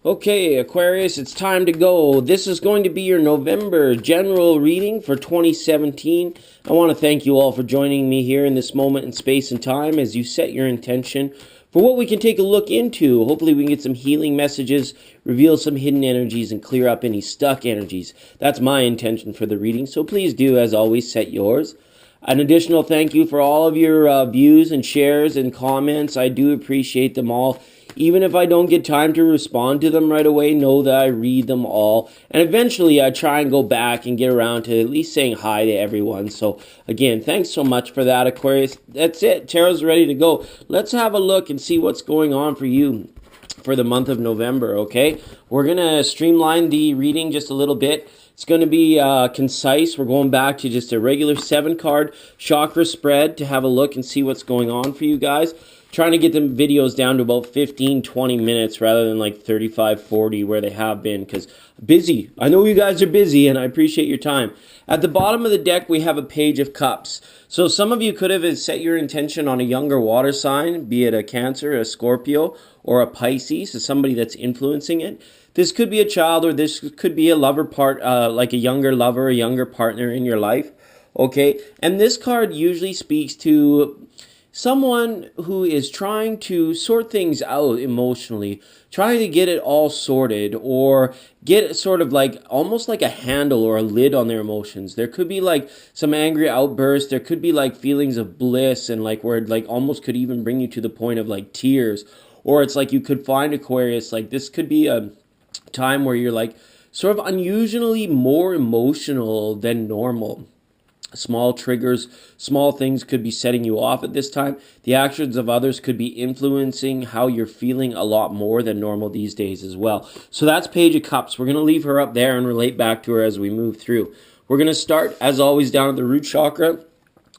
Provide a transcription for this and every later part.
Okay, Aquarius, it's time to go. This is going to be your November general reading for 2017. I want to thank you all for joining me here in this moment in space and time as you set your intention for what we can take a look into. Hopefully we can get some healing messages, reveal some hidden energies, and clear up any stuck energies. That's my intention for the reading, so please do, as always, set yours. An additional thank you for all of your views and shares and comments. I do appreciate them all. Even if I don't get time to respond to them right away, know that I read them all. And eventually I try and go back and get around to at least saying hi to everyone. So again, thanks so much for that, Aquarius. That's it. Tarot's ready to go. Let's have a look and see what's going on for you for the month of November, okay? We're going to streamline the reading just a little bit. It's going to be concise. We're going back to just a regular 7-card chakra spread to have a look and see what's going on for you guys. Trying to get the videos down to about 15-20 minutes rather than like 35-40 where they have been, because busy. I know you guys are busy and I appreciate your time. At the bottom of the deck we have a Page of Cups. So some of you could have set your intention on a younger water sign, be it a Cancer, a Scorpio, or a Pisces, so somebody that's influencing it. This could be a child, or this could be a lover part, like a younger lover, a younger partner in your life. Okay, and this card usually speaks to someone who is trying to sort things out emotionally, trying to get it all sorted, or get sort of like almost like a handle or a lid on their emotions. There could be like some angry outbursts. There could be like feelings of bliss, and like where it like almost could even bring you to the point of like tears. Or it's like you could find, Aquarius, like this could be a time where you're like sort of unusually more emotional than normal. Small triggers, small things could be setting you off at this time. The actions of others could be influencing how you're feeling a lot more than normal these days as well. So that's Page of Cups. We're going to leave her up there and relate back to her as we move through. We're going to start, as always, down at the root chakra.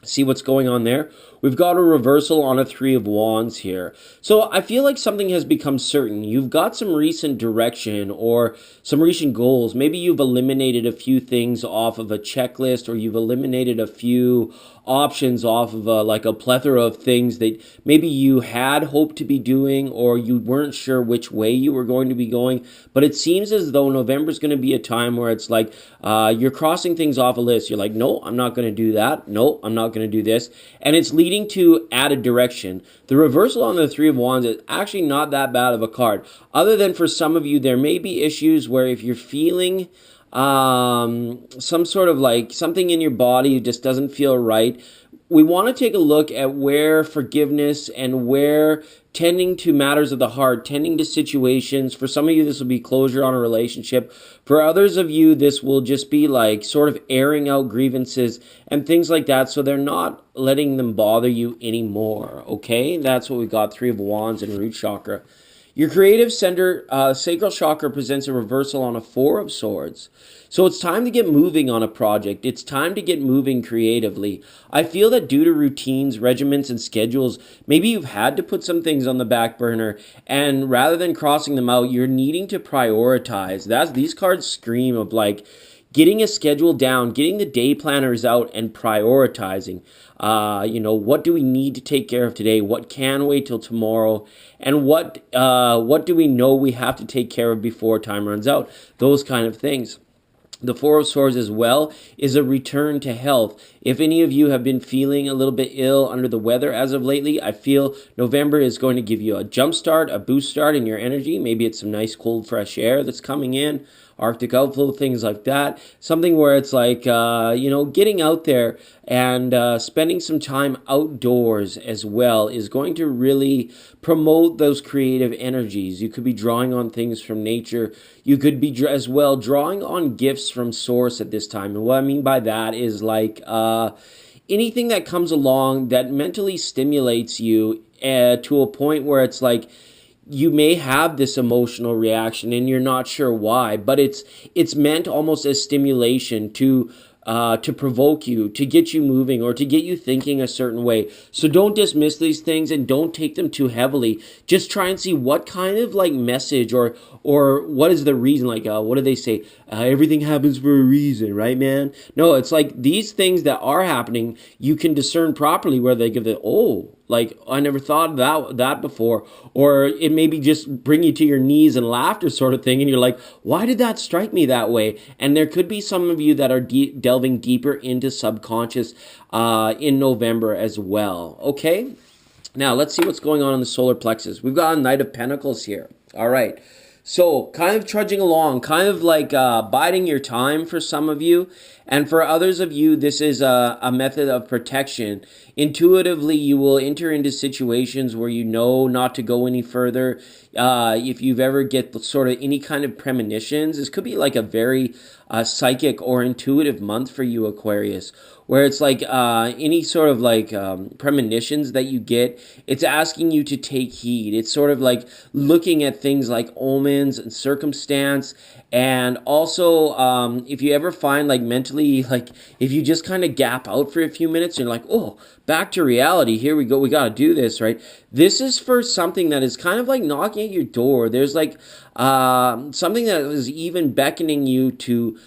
See what's going on there. We've got a reversal on a 3 of Wands here. So I feel like something has become certain. You've got some recent direction or some recent goals. Maybe you've eliminated a few things off of a checklist, or you've eliminated a few options off of like a plethora of things that maybe you had hoped to be doing, or you weren't sure which way you were going to be going. But it seems as though November is going to be a time where it's like you're crossing things off a list. You're like, no, I'm not going to do that. No, I'm not going to do this. And it's leading to added direction. The reversal on the 3 of Wands is actually not that bad of a card. Other than for some of you, there may be issues where if you're feeling some sort of like something in your body just doesn't feel right, we want to take a look at where forgiveness and where tending to matters of the heart, tending to situations. For some of you, this will be closure on a relationship. For others of you, this will just be like sort of airing out grievances and things like that, so they're not letting them bother you anymore, okay? That's what we got, 3 of Wands and root chakra. Your creative center, sacral chakra, presents a reversal on a 4 of Swords. So it's time to get moving on a project. It's time to get moving creatively. I feel that due to routines, regiments, and schedules, maybe you've had to put some things on the back burner, and rather than crossing them out, you're needing to prioritize. These cards scream of like getting a schedule down, getting the day planners out, and prioritizing. What do we need to take care of today? What can wait till tomorrow? And what do we know we have to take care of before time runs out? Those kind of things. The 4 of Swords as well is a return to health. If any of you have been feeling a little bit ill, under the weather as of lately, I feel November is going to give you a jump start, a boost start in your energy. Maybe it's some nice cold fresh air that's coming in, Arctic outflow, things like that. Something where it's like, getting out there and spending some time outdoors as well is going to really promote those creative energies. You could be drawing on things from nature. You could be as well drawing on gifts from source at this time. And what I mean by that is like anything that comes along that mentally stimulates you to a point where it's like you may have this emotional reaction and you're not sure why, but it's meant almost as stimulation to provoke you, to get you moving, or to get you thinking a certain way. So don't dismiss these things and don't take them too heavily. Just try and see what kind of like message or what is the reason. Like, what do they say? Everything happens for a reason, right, man? No, it's like these things that are happening, you can discern properly where they give the, oh, like, I never thought of that before. Or it maybe just bring you to your knees and laughter sort of thing. And you're like, why did that strike me that way? And there could be some of you that are delving deeper into subconscious in November as well. Okay? Now, let's see what's going on in the solar plexus. We've got a Knight of Pentacles here. All right. So, kind of trudging along, kind of like biding your time for some of you. And for others of you, this is a method of protection. Intuitively, you will enter into situations where you know not to go any further. If you've ever get sort of any kind of premonitions, this could be like a very psychic or intuitive month for you, Aquarius, where it's like any sort of like premonitions that you get, it's asking you to take heed. It's sort of like looking at things like omens and circumstance. And also, if you ever find like mentally, like if you just kind of gap out for a few minutes, you're like, oh, back to reality. Here we go. We got to do this, right? This is for something that is kind of like knocking at your door. There's like something that is even beckoning you to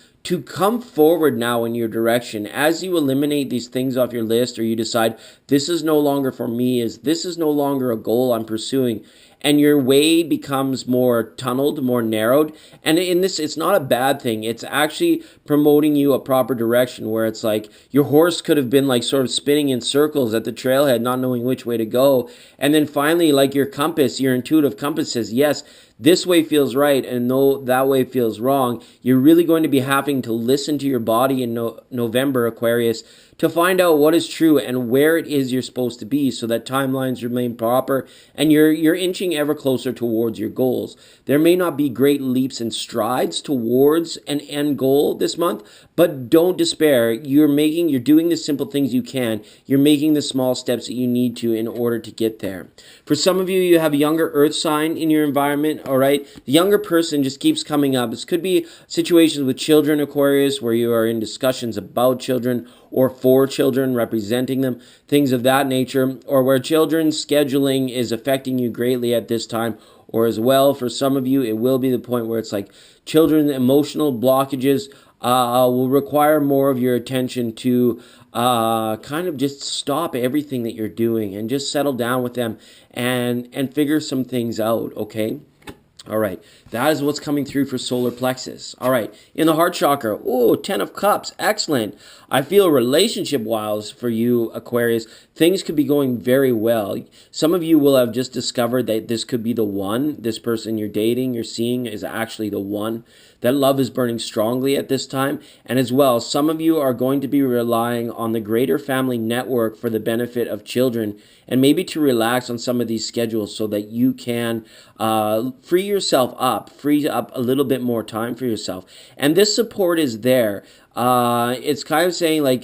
come forward now in your direction as you eliminate these things off your list, or you decide this is no longer for me, this is no longer a goal I'm pursuing, and your way becomes more tunneled, more narrowed. And in this, it's not a bad thing. It's actually promoting you a proper direction, where it's like your horse could have been like sort of spinning in circles at the trailhead, not knowing which way to go. And then finally, like your compass, your intuitive compass says, yes, this way feels right, and no, that way feels wrong. You're really going to be having to listen to your body in November, Aquarius, to find out what is true and where it is you're supposed to be, so that timelines remain proper and you're inching ever closer towards your goals. There may not be great leaps and strides towards an end goal this month, but don't despair. You're doing the simple things you can. You're making the small steps that you need to in order to get there. For some of you, you have a younger earth sign in your environment, all right? The younger person just keeps coming up. This could be situations with children, Aquarius, where you are in discussions about children or for children, representing them, things of that nature, or where children's scheduling is affecting you greatly at this time. Or as well, for some of you, it will be the point where it's like children's emotional blockages will require more of your attention to kind of just stop everything that you're doing and just settle down with them and figure some things out, okay? All right, that is what's coming through for solar plexus. All right, in the heart chakra, oh, 10 of cups, excellent. I feel relationship-wise for you, Aquarius, things could be going very well. Some of you will have just discovered that this could be the one. This person you're dating, you're seeing is actually the one. That love is burning strongly at this time. And as well, some of you are going to be relying on the greater family network for the benefit of children, and maybe to relax on some of these schedules so that you can free yourself up, free up a little bit more time for yourself. And this support is there. It's kind of saying like,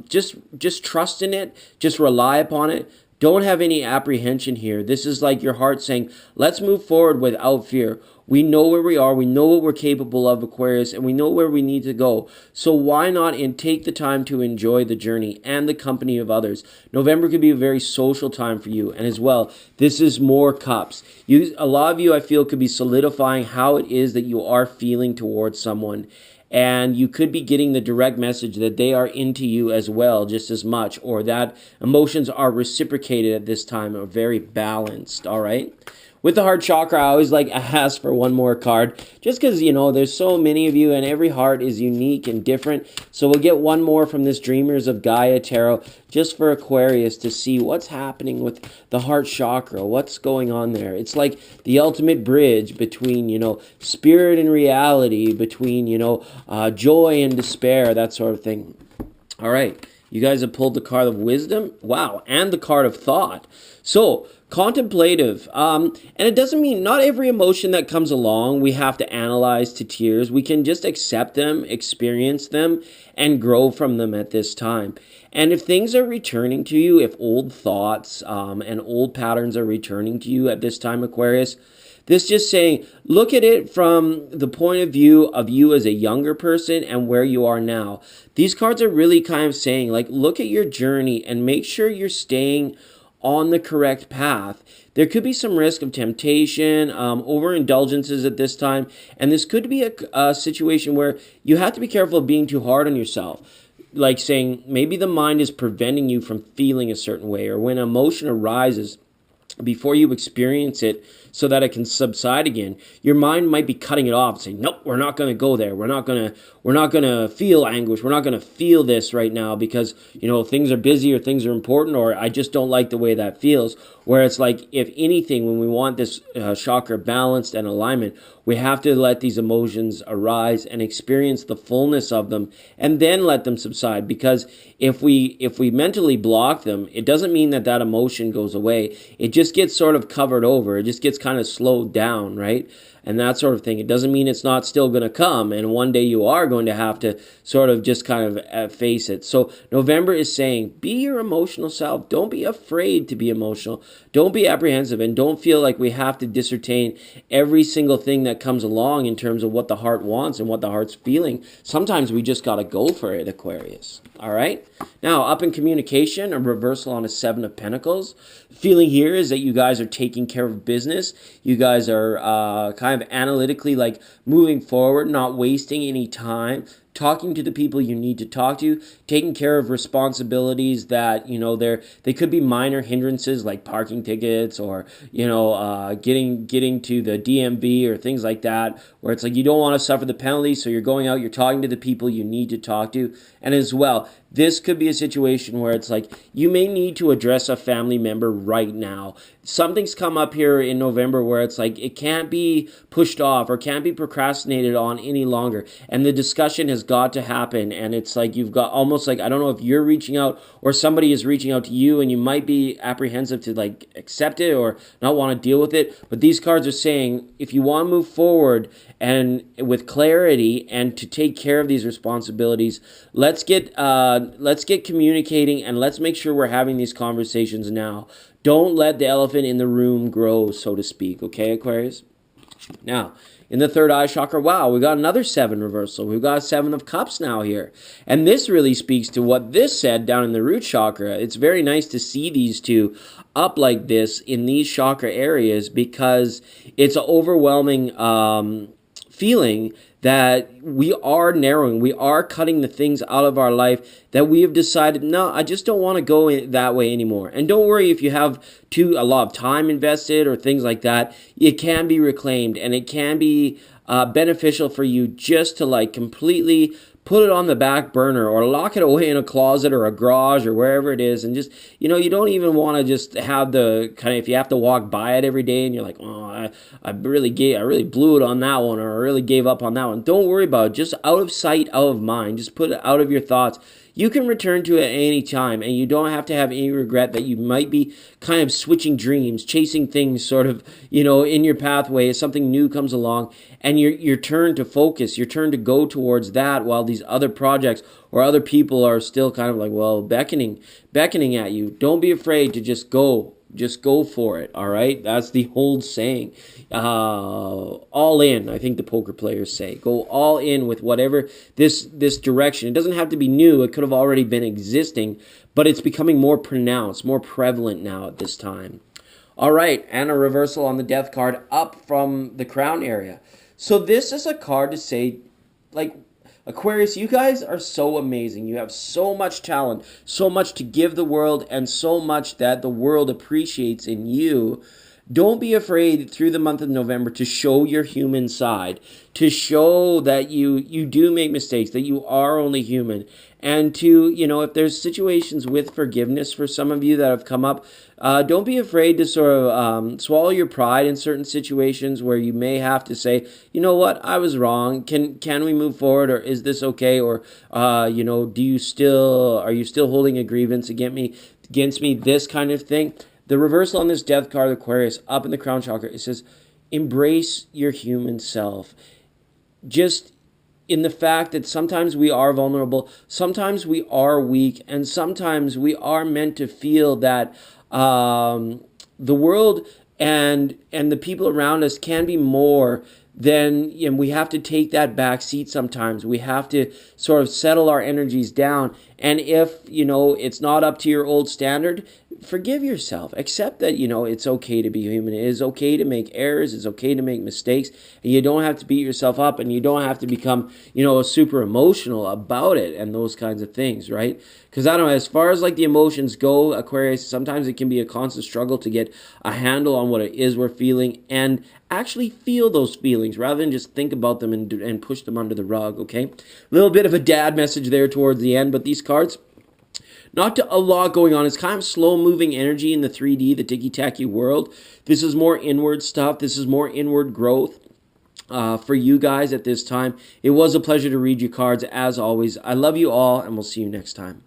just trust in it, just rely upon it. Don't have any apprehension here. This is like your heart saying, let's move forward without fear. We know where we are. We know what we're capable of, Aquarius, and we know where we need to go. So why not take the time to enjoy the journey and the company of others? November could be a very social time for you. And as well, this is more cups. A lot of you, I feel, could be solidifying how it is that you are feeling towards someone. And you could be getting the direct message that they are into you as well, just as much, or that emotions are reciprocated at this time, are very balanced, all right? With the heart chakra, I always like ask for one more card, just because, you know, there's so many of you and every heart is unique and different. So we'll get one more from this Dreamers of Gaia Tarot, just for Aquarius to see what's happening with the heart chakra, what's going on there. It's like the ultimate bridge between, you know, spirit and reality, between, you know, joy and despair, that sort of thing. All right, you guys have pulled the card of wisdom. Wow, and the card of thought. So, contemplative, and it doesn't mean not every emotion that comes along we have to analyze to tears. We can just accept them, experience them, and grow from them at this time. And if things are returning to you, if old thoughts and old patterns are returning to you at this time, Aquarius, this just saying, look at it from the point of view of you as a younger person and where you are now. These cards are really kind of saying, like, look at your journey and make sure you're staying on the correct path. There could be some risk of temptation, overindulgences at this time, and this could be a situation where you have to be careful of being too hard on yourself. like saying maybe the mind is preventing you from feeling a certain way, or when emotion arises, before you experience it so that it can subside again, your mind might be cutting it off and saying, nope, we're not going to go there. We're not going to feel anguish. We're not going to feel this right now because, things are busy or things are important, or I just don't like the way that feels. Where it's like, if anything, when we want this chakra balanced and alignment, we have to let these emotions arise and experience the fullness of them and then let them subside. Because if we mentally block them, it doesn't mean that emotion goes away. It just gets sort of covered over. It just gets kind of slowed down, right? And that sort of thing. It doesn't mean it's not still going to come. And one day you are going to have to sort of just kind of face it. So November is saying, be your emotional self. Don't be afraid to be emotional. Don't be apprehensive, and don't feel like we have to discertain every single thing that comes along in terms of what the heart wants and what the heart's feeling. Sometimes we just got to go for it, Aquarius. All right. Now, up in communication, a reversal on a 7 of Pentacles. Feeling here is that you guys are taking care of business. You guys are kind of analytically like moving forward, not wasting any time, talking to the people you need to talk to, taking care of responsibilities that, they could be minor hindrances like parking tickets or, getting to the DMV or things like that, where it's like you don't want to suffer the penalty, so you're going out, you're talking to the people you need to talk to. And as well, this could be a situation where it's like you may need to address a family member right now. Something's come up here in November where it's like it can't be pushed off or can't be procrastinated on any longer. And the discussion has got to happen. And it's like you've got almost like, I don't know if you're reaching out or somebody is reaching out to you, and you might be apprehensive to like accept it or not want to deal with it. But these cards are saying if you want to move forward and with clarity and to take care of these responsibilities, let's get communicating, and let's make sure we're having these conversations now. Don't let the elephant in the room grow, so to speak. Okay, Aquarius? Now, in the third eye chakra, wow, we got another 7 reversal. We've got a 7 of Cups now here. And this really speaks to what this said down in the root chakra. It's very nice to see these two up like this in these chakra areas, because it's an overwhelming feeling that we are narrowing, we are cutting the things out of our life that we have decided, no, I just don't want to go that way anymore. And don't worry if you have a lot of time invested or things like that. It can be reclaimed, and it can be beneficial for you just to like completely put it on the back burner or lock it away in a closet or a garage or wherever it is. And just, you don't even want to just have the kind of, if you have to walk by it every day and you're like, oh, I really blew it on that one, or I really gave up on that one. Don't worry about it. Just out of sight, out of mind. Just put it out of your thoughts. You can return to it at any time, and you don't have to have any regret that you might be kind of switching dreams, chasing things sort of, in your pathway as something new comes along, and your turn to focus, your turn to go towards that, while these other projects or other people are still kind of like, well, beckoning at you. Don't be afraid to just go. Just go for it, all right? That's the old saying. All in, I think the poker players say. Go all in with whatever this direction. It doesn't have to be new. It could have already been existing, but it's becoming more pronounced, more prevalent now at this time. All right, and a reversal on the death card up from the crown area. So this is a card to say, like, Aquarius, you guys are so amazing. You have so much talent, so much to give the world, and so much that the world appreciates in you. Don't be afraid through the month of November to show your human side, to show that you do make mistakes, that you are only human. And to, if there's situations with forgiveness for some of you that have come up, don't be afraid to sort of swallow your pride in certain situations where you may have to say, you know what, I was wrong. Can we move forward, or is this okay? Or, are you still holding a grievance against me, this kind of thing. The reversal on this death card, Aquarius, up in the crown chakra, it says, embrace your human self. Just in the fact that sometimes we are vulnerable, sometimes we are weak, and sometimes we are meant to feel that the world and the people around us can be more than, we have to take that back seat sometimes. We have to sort of settle our energies down. And if, it's not up to your old standard, forgive yourself. Accept that, it's okay to be human. It is okay to make errors. It's okay to make mistakes. And you don't have to beat yourself up, and you don't have to become, super emotional about it and those kinds of things, right? Because I don't know, as far as like the emotions go, Aquarius, sometimes it can be a constant struggle to get a handle on what it is we're feeling and actually feel those feelings rather than just think about them and push them under the rug, okay? A little bit of a dad message there towards the end, but these cards, not a lot going on. It's kind of slow-moving energy in the 3D, the ticky-tacky world. This is more inward stuff. This is more inward growth for you guys at this time. It was a pleasure to read your cards, as always. I love you all, and we'll see you next time.